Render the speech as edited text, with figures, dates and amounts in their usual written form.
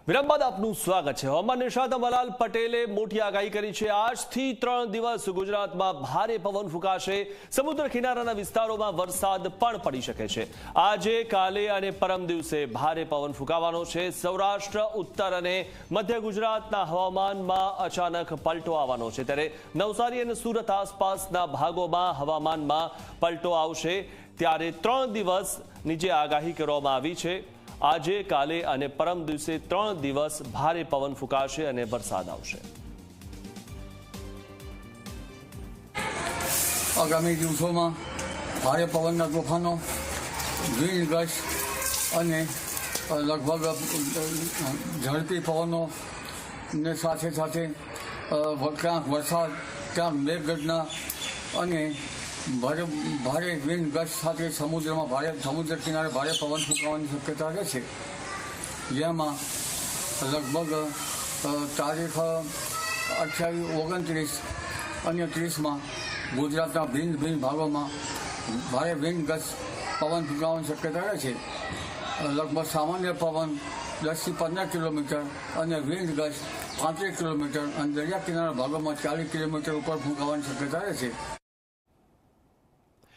વિરામ બાદ આપનું સ્વાગત છે। હવામાન નિષ્ણાત અંબાલાલ પટેલે મોટી આગાહી કરી છે। આજથી 3 દિવસ ગુજરાતમાં ભારે પવન ફૂંકાશે। સમુદ્ર કિનારાના વિસ્તારોમાં વરસાદ પણ પડી શકે છે। આજે કાલે અને પરમ દિવસે ભારે પવન ફૂંકાવાનો છે। સૌરાષ્ટ્ર, ઉત્તર અને મધ્ય ગુજરાતના હવામાનમાં અચાનક પલટો આવવાનો છે, ત્યારે નવસારી અને સુરત આસપાસના ભાગોમાં હવામાનમાં પલટો આવશે। ત્યારે 3 દિવસની જે આગાહી કરવામાં આવી છે, આજે કાલે અને પરમ દિવસે 3 દિવસ ભારે પવન ફૂંકાશે અને વરસાદ આવશે। આગામી દિવસોમાં ભારે પવનના તોફાનો, વિન્ડ ગસ્ટ અને લગભગ ઝડપી પવનો ને સાથે સાથે ક્યાંક વરસાદ, ક્યાંક મેઘગર્જના અને ભારે વિન્ડ ગસ્ટ સાથે સમુદ્ર કિનારે ભારે પવન ફૂંકાવાની શક્યતા રહેશે, જેમાં લગભગ તારીખ 28, 29 અને 30માં ગુજરાતના ભિન્ન ભાગોમાં ભારે વિન્ડ ગસ્ટ પવન ફૂંકાવાની શક્યતા રહેશે। લગભગ સામાન્ય પવન 10 થી 15 કિલોમીટર અને વિન્ડ ગસ્ટ 35 કિલોમીટર અને દરિયા કિનારા ભાગોમાં 40 કિલોમીટર ઉપર ફૂંકાવાની શક્યતા રહેશે।